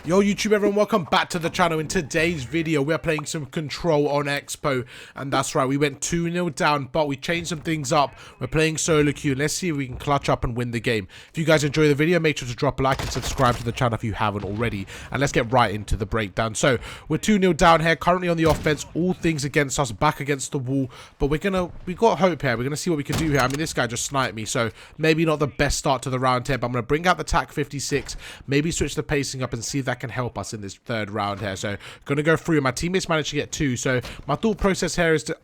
Yo YouTube everyone, welcome back to the channel. In today's video we're playing some Control on Expo, and that's right, we went 2-0 down, but we changed some things up. We're playing solo queue. Let's see if we can clutch up and win the game. If you guys enjoy the video, make sure to drop a like and subscribe to the channel if you haven't already, and let's get right into the breakdown. So we're 2-0 down here, currently on the offense, all things against us, back against the wall, but we got hope here. We're gonna see what we can do here. I mean, this guy just sniped me, so maybe not the best start to the round here, but I'm gonna bring out the TAC 56, maybe switch the pacing up and see if that can help us in this third round here. So gonna go through. My teammates managed to get 2, so my thought process here is to,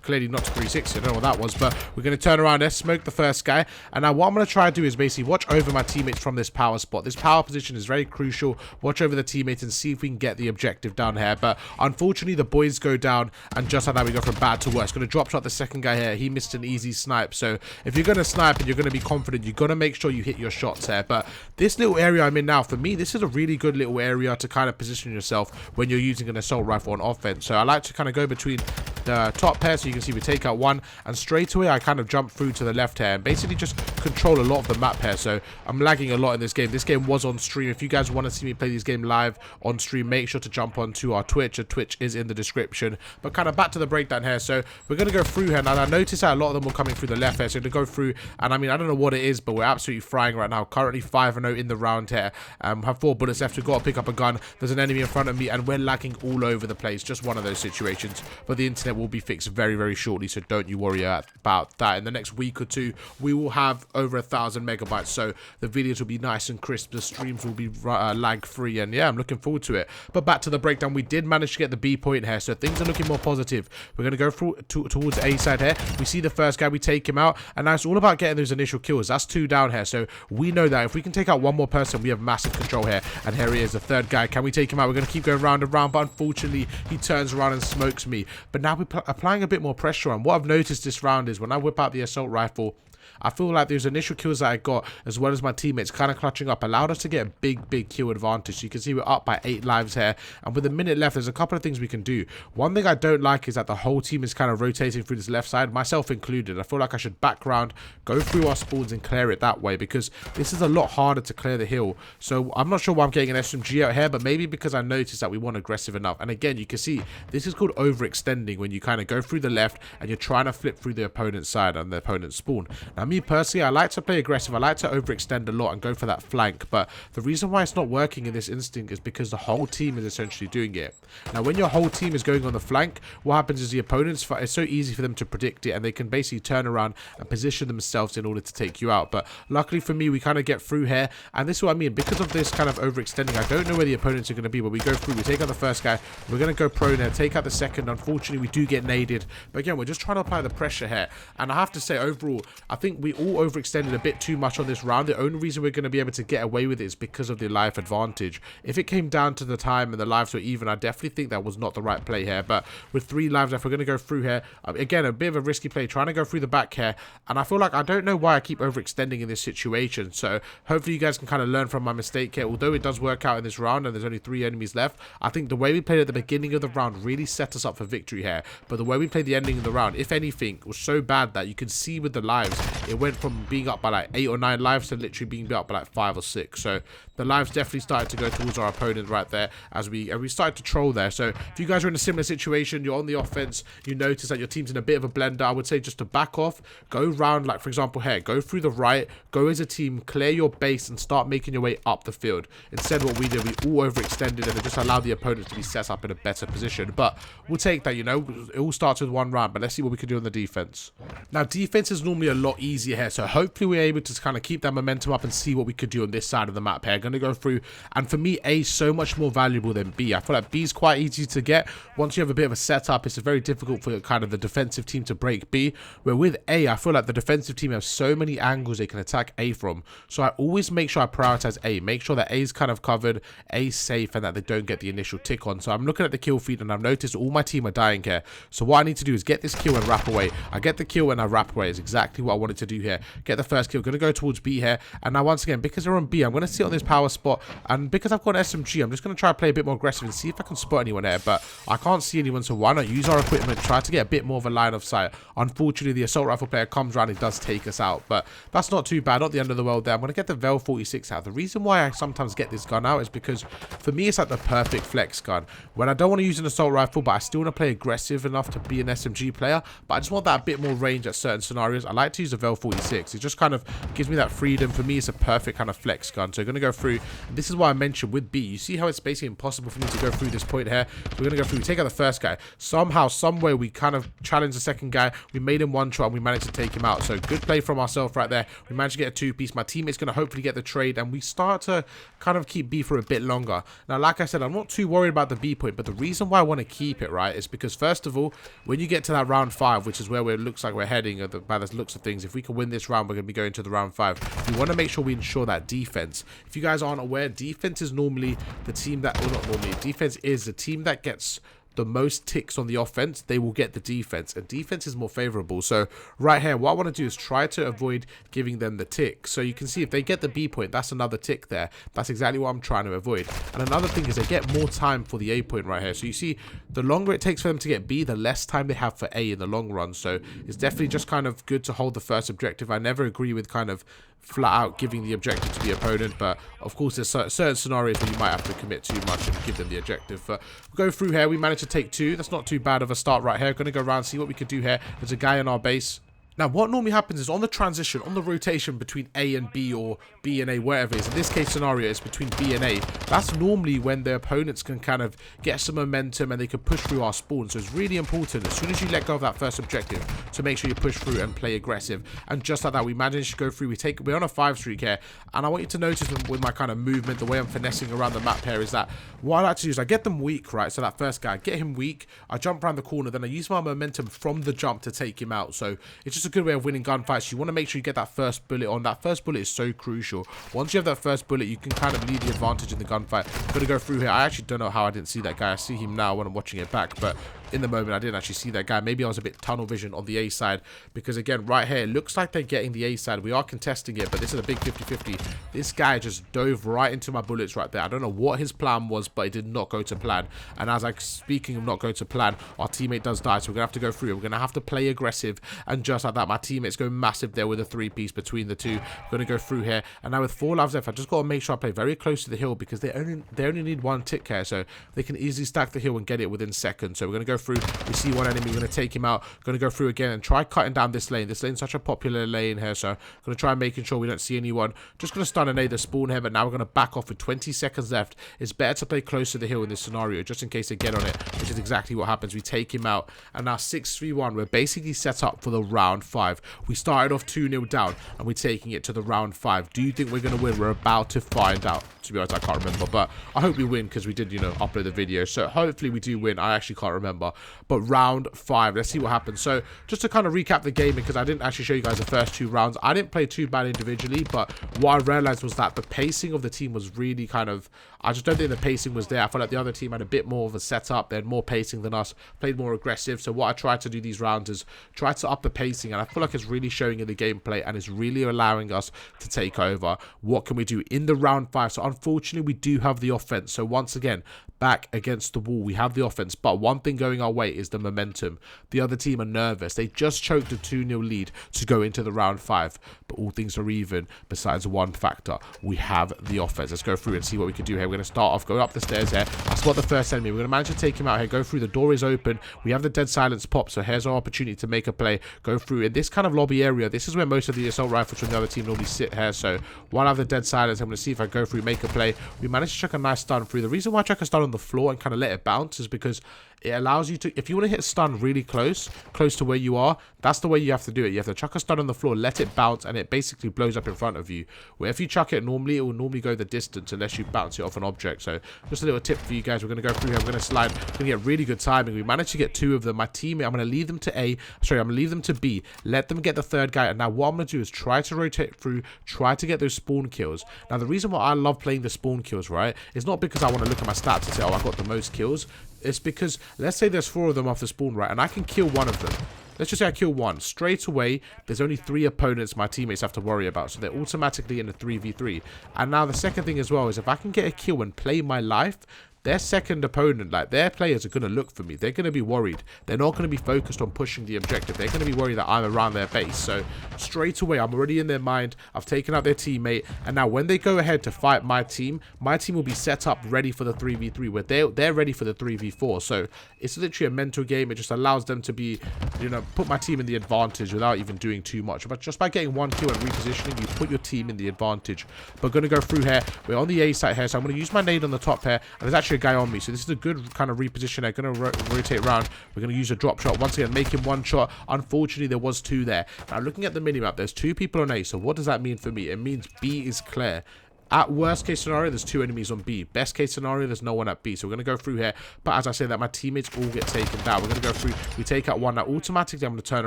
clearly not to 360, I don't know what that was, but we're going to turn around there, smoke the first guy, and now what I'm going to try to do is basically watch over my teammates from this power spot. This power position is very crucial. Watch over the teammates and see if we can get the objective down here, but unfortunately the boys go down, and just like that we go from bad to worse. Going to drop shot the second guy here. He missed an easy snipe, so if you're going to snipe and you're going to be confident, you've got to make sure you hit your shots here. But this little area I'm in now, for me, this is a really good little area to kind of position yourself when you're using an assault rifle on offense. So I like to kind of go between the top pair, so you can see we take out one, and straight away I kind of jump through to the left here and basically just control a lot of the map here. So I'm lagging a lot in this game. This game was on stream. If you guys want to see me play this game live on stream, make sure to jump onto our Twitch. Our Twitch is in the description. But kind of back to the breakdown here. So we're going to go through here now. I noticed that a lot of them were coming through the left here, so to go through, and I mean, I don't know what it is, but we're absolutely frying right now. Currently 5-0 in the round here. Have 4 bullets left. We've got to pick up a gun. There's an enemy in front of me, and we're lagging all over the place. Just one of those situations, but the internet will be fixed very, very shortly, so don't you worry about that. In the next week or two, we will have over 1,000 megabytes, so the videos will be nice and crisp. The streams will be lag free, and yeah, I'm looking forward to it. But back to the breakdown, we did manage to get the B point here, so things are looking more positive. We're going to go through towards A side here. We see the first guy, we take him out, and now it's all about getting those initial kills. That's 2 down here, so we know that if we can take out one more person, we have massive control here. And here he is, the third guy. Can we take him out? We're going to keep going round and round, but unfortunately he turns around and smokes me. But now we're applying a bit more pressure on. What I've noticed this round is when I whip out the assault rifle, I feel like those initial kills that I got, as well as my teammates kind of clutching up, allowed us to get a big kill advantage. So you can see we're up by 8 lives here, and with a minute left, there's a couple of things we can do. One thing I don't like is that the whole team is kind of rotating through this left side, myself included. I feel like I should background, go through our spawns and clear it that way, because this is a lot harder to clear the hill. So I'm not sure why I'm getting an SMG out here, but maybe because I noticed that we weren't aggressive enough. And again, you can see this is called overextending, when you kind of go through the left and you're trying to flip through the opponent's side and the opponent's spawn. Now me personally, I like to play aggressive. I like to overextend a lot and go for that flank, but the reason why it's not working in this instinct is because the whole team is essentially doing it. Now when your whole team is going on the flank, what happens is the opponents, it's so easy for them to predict it, and they can basically turn around and position themselves in order to take you out. But luckily for me, we kind of get through here, and this is what I mean. Because of this kind of overextending, I don't know where the opponents are going to be, but we go through, we take out the first guy, we're going to go prone here, take out the second. Unfortunately we do get naded, but again, we're just trying to apply the pressure here. And I have to say, overall, I think we all overextended a bit too much on this round. The only reason we're going to be able to get away with it is because of the life advantage. If it came down to the time and the lives were even, I definitely think that was not the right play here. But with 3 lives left, we're going to go through here. Again, a bit of a risky play, trying to go through the back here, and I feel like I don't know why I keep overextending in this situation. So hopefully you guys can kind of learn from my mistake here. Although it does work out in this round and there's only 3 enemies left, I think the way we played at the beginning of the round really set us up for victory here. But the way we played the ending of the round, if anything, was so bad that you can see with the lives, it went from being up by like 8 or 9 lives to literally being up by like 5 or 6. So the lives definitely started to go towards our opponent right there as we started to troll there. So if you guys are in a similar situation, you're on the offense, you notice that your team's in a bit of a blender, I would say just to back off, go round, like for example here, go through the right, go as a team, clear your base and start making your way up the field. Instead what we did, we all overextended and it just allowed the opponents to be set up in a better position. But we'll take that, you know, it all starts with 1 round, but let's see what we can do on the defense. Now defense is normally a lot easier here, so hopefully we're able to kind of keep that momentum up and see what we could do on this side of the map here. Going to go through, and for me, A is so much more valuable than B. I feel like B is quite easy to get. Once you have a bit of a setup, it's very difficult for kind of the defensive team to break B. Where with A, I feel like the defensive team have so many angles they can attack A from. So I always make sure I prioritize A, make sure that A is kind of covered, A is safe, and that they don't get the initial tick on. So I'm looking at the kill feed, and I've noticed all my team are dying here. So what I need to do is get this kill and wrap away. I get the kill and I wrap away is exactly what I wanted to do here. Get the first kill. Going to go towards B here, and now once again, because they're on B, I'm going to sit on this power tower spot, and because I've got an SMG, I'm just going to try to play a bit more aggressive and see if I can spot anyone there, but I can't see anyone, so why not use our equipment, try to get a bit more of a line of sight. Unfortunately, the assault rifle player comes around and does take us out, but that's not too bad, not the end of the world there. I'm going to get the Vel 46 out. The reason why I sometimes get this gun out is because for me it's like the perfect flex gun. When I don't want to use an assault rifle, but I still want to play aggressive enough to be an SMG player, but I just want that bit more range at certain scenarios, I like to use the Vel 46. It just kind of gives me that freedom. For me, it's a perfect kind of flex gun. So we're going to go through, and this is why I mentioned with B, you see how it's basically impossible for me to go through this point here. So we're going to go through, we take out the first guy. Somehow, somewhere, we kind of challenged the second guy. We made him one shot and we managed to take him out. So good play from ourselves right there. We managed to get a two-piece. My teammate's going to hopefully get the trade, and we start to kind of keep B for a bit longer. Now, like I said, I'm not too worried about the B point, but the reason why I want to keep it, right, is because first of all, when you get to that round 5, which is where it looks like we're heading by the looks of things, if we can win this round, we're going to be going to the round 5. We want to make sure we ensure that defense. If you guys aren't aware, defense is normally the team that, or not normally, defense is the team that gets the most ticks on the offense, they will get the defense, and defense is more favorable. So right here, what I want to do is try to avoid giving them the tick. So you can see if they get the B point, that's another tick there. That's exactly what I'm trying to avoid. And another thing is they get more time for the A point right here. So you see, the longer it takes for them to get B, the less time they have for A in the long run. So it's definitely just kind of good to hold the first objective. I never agree with kind of flat out giving the objective to the opponent, but of course there's certain scenarios where you might have to commit too much and give them the objective. But we'll go through here, we managed to take 2. That's not too bad of a start right here. Gonna go around, see what we could do here. There's a guy in our base. Now, what normally happens is on the transition, on the rotation between A and B, or B and A, wherever it is, in this case scenario, it's between B and A. That's normally when the opponents can kind of get some momentum and they can push through our spawn. So it's really important, as soon as you let go of that first objective, to make sure you push through and play aggressive. And just like that, we managed to go through. We're on a 5 streak here, and I want you to notice with my kind of movement, the way I'm finessing around the map here, is that what I like to do is I get them weak, right? So that first guy, get him weak, I jump around the corner, then I use my momentum from the jump to take him out. So it's just a good way of winning gunfights. You want to make sure you get that first bullet on. That first bullet is so crucial. Once you have that first bullet, you can kind of lead the advantage in the gunfight. I'm going to go through here. I actually don't know how I didn't see that guy. I see him now when I'm watching it back, but in the moment I didn't actually see that guy. Maybe I was a bit tunnel vision on the A side, because again, right here, it looks like they're getting the A side. We are contesting it, but this is a big 50-50. This guy just dove right into my bullets right there. I don't know what his plan was, but it did not go to plan. And as I'm speaking of not going to plan, our teammate does die, so we're gonna have to go through. We're gonna have to play aggressive, and just like that, my teammates go massive there with a 3-piece between the two. We're gonna go through here, and now with 4 lives left, I just gotta make sure I play very close to the hill, because they only need 1 tick here, so they can easily stack the hill and get it within seconds. So we're gonna go through. We see one enemy, we're going to take him out. Going to go through again and try cutting down this lane. This lane's such a popular lane here, so going to try making sure we don't see anyone. Just going to stun and aid the spawn here, but now we're going to back off with 20 seconds left. It's better to play close to the hill in this scenario, just in case they get on it, which is exactly what happens. We take him out, and now 6-3-1. We're basically set up for the round 5. We started off 2-0 down, and we're taking it to the round 5. Do you think we're going to win? We're about to find out. To be honest, I can't remember, but I hope we win, because we did, upload the video. So hopefully we do win. I actually can't remember, but round 5, let's see what happens. So just to kind of recap the game, because I didn't actually show you guys the first 2 rounds, I didn't play too bad individually, but what I realized was that the pacing of the team was really kind of, I just don't think the pacing was there. I felt like the other team had a bit more of a setup. They had more pacing than us, played more aggressive. So what I tried to do these rounds is try to up the pacing, and I feel like it's really showing in the gameplay, and it's really allowing us to take over. What can we do in the round 5? So unfortunately, we do have the offense. So once again, back against the wall, we have the offense, but one thing going our way is the momentum. The other team are nervous. They just choked a 2-0 lead to go into the round 5, but all things are even besides one factor. We have the offense. Let's go through and see what we can do here. We're going to start off going up the stairs here. I spot the first enemy. We're going to manage to take him out here. Go through. The door is open. We have the dead silence pop, so here's our opportunity to make a play. Go through in this kind of lobby area. This is where most of the assault rifles from the other team normally sit here. So while I have the dead silence, I'm going to see if I go through, make a play. We managed to chuck a nice stun through. The reason why I chuck a stun on the floor and kind of let it bounce is because it allows you to, if you want to hit a stun really close to where you are, that's the way you have to do it. You have to chuck a stun on the floor, let it bounce, and it basically blows up in front of you. Where if you chuck it normally, it will normally go the distance unless you bounce it off an object. So just a little tip for you guys. We're going to go through here. I'm going to slide. We're going to get really good timing. We managed to get 2 of them. My teammate, I'm going to leave them to A. Sorry, I'm going to leave them to B. Let them get the 3rd guy. And now what I'm going to do is try to rotate through, try to get those spawn kills. Now, the reason why I love playing the spawn kills, right, is not because I want to look at my stats and say, oh, I got the most kills. It's because, let's say there's 4 of them off the spawn, right, and I can kill 1 of them. Let's just say I kill 1. Straight away, there's only 3 opponents my teammates have to worry about. So they're automatically in a 3v3. And now the second thing as well is if I can get a kill and play my life, their second opponent, like their players are going to look for me. They're going to be worried. They're not going to be focused on pushing the objective. They're going to be worried that I'm around their base. So straight away, I'm already in their mind. I've taken out their teammate. And now when they go ahead to fight my team will be set up ready for the 3v3 where they're ready for the 3v4. So it's literally a mental game. It just allows them to be, you know, put my team in the advantage without even doing too much. But just by getting 1 kill and repositioning, you put your team in the advantage. But going to go through here. We're on the A site here. So I'm going to use my nade on the top here. And there's actually a guy on me, so this is a good kind of reposition. I'm going to rotate around. We're going to use a drop shot once again, make him 1 shot. Unfortunately, there was 2 there. Now looking at the minimap, there's 2 people on A. So what does that mean for me? It means B is clear. At worst case scenario, there's 2 enemies on B. Best case scenario, there's no one at B. So we're going to go through here. But as I say that, my teammates all get taken down. We're going to go through. We take out 1. Now, automatically, I'm going to turn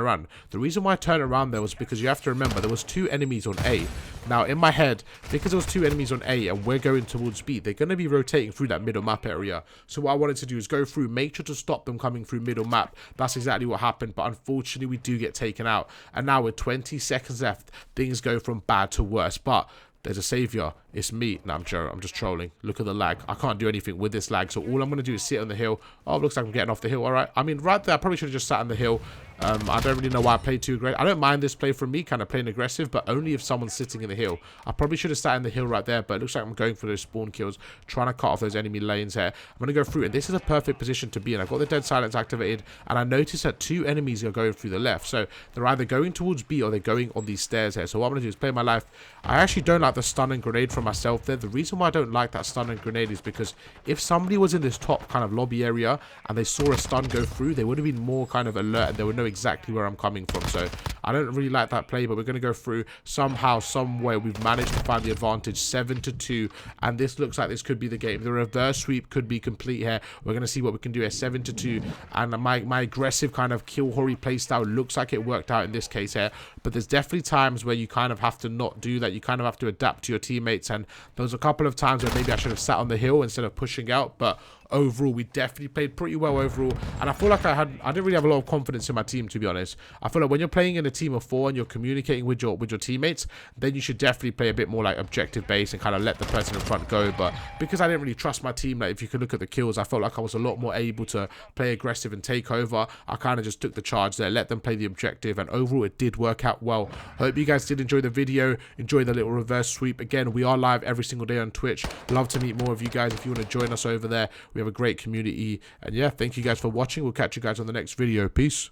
around. The reason why I turned around there was because you have to remember, there was 2 enemies on A. Now, in my head, because there was 2 enemies on A and we're going towards B, they're going to be rotating through that middle map area. So what I wanted to do is go through, make sure to stop them coming through middle map. That's exactly what happened. But unfortunately, we do get taken out. And now with 20 seconds left, things go from bad to worse. But there's a savior. It's me. No, I'm just trolling. Look at the lag. I can't do anything with this lag. So all I'm going to do is sit on the hill. Oh, it looks like I'm getting off the hill. All right. I mean, right there, I probably should have just sat on the hill. I don't really know why I played too great. I don't mind this play from me, kind of playing aggressive, but only if someone's sitting in the hill. I probably should have sat in the hill right there, but it looks like I'm going for those spawn kills, trying to cut off those enemy lanes here. I'm going to go through, and this is a perfect position to be in. I've got the dead silence activated, and I notice that 2 enemies are going through the left. So they're either going towards B or they're going on these stairs here. So what I'm going to do is play my life. I actually don't like the stun and grenade for myself there. The reason why I don't like that stun and grenade is because if somebody was in this top kind of lobby area and they saw a stun go through, they would have been more kind of alert and they would know exactly where I'm coming from. So I don't really like that play, but we're going to go through somehow, somewhere. We've managed to find the advantage, 7-2, and this looks like this could be the game. The reverse sweep could be complete here. We're going to see what we can do here, 7-2, and my aggressive kind of kill hori playstyle looks like it worked out in this case here, but there's definitely times where you kind of have to not do that. You kind of have to adapt to your teammates, and there was a couple of times where maybe I should have sat on the hill instead of pushing out, but overall we definitely played pretty well overall. And I feel like I didn't really have a lot of confidence in my team, to be honest. I feel like when you're playing in a team of 4 and you're communicating with your teammates, then you should definitely play a bit more like objective based and kind of let the person in front go. But because I didn't really trust my team, like if you could look at the kills, I felt like I was a lot more able to play aggressive and take over. I kind of just took the charge there, let them play the objective, and overall it did work out well. Hope you guys did enjoy the video, enjoy the little reverse sweep. Again, we are live every single day on Twitch. Love to meet more of you guys. If you want to join us over there, we have a great community. And yeah, thank you guys for watching. We'll catch you guys on the next video. Peace.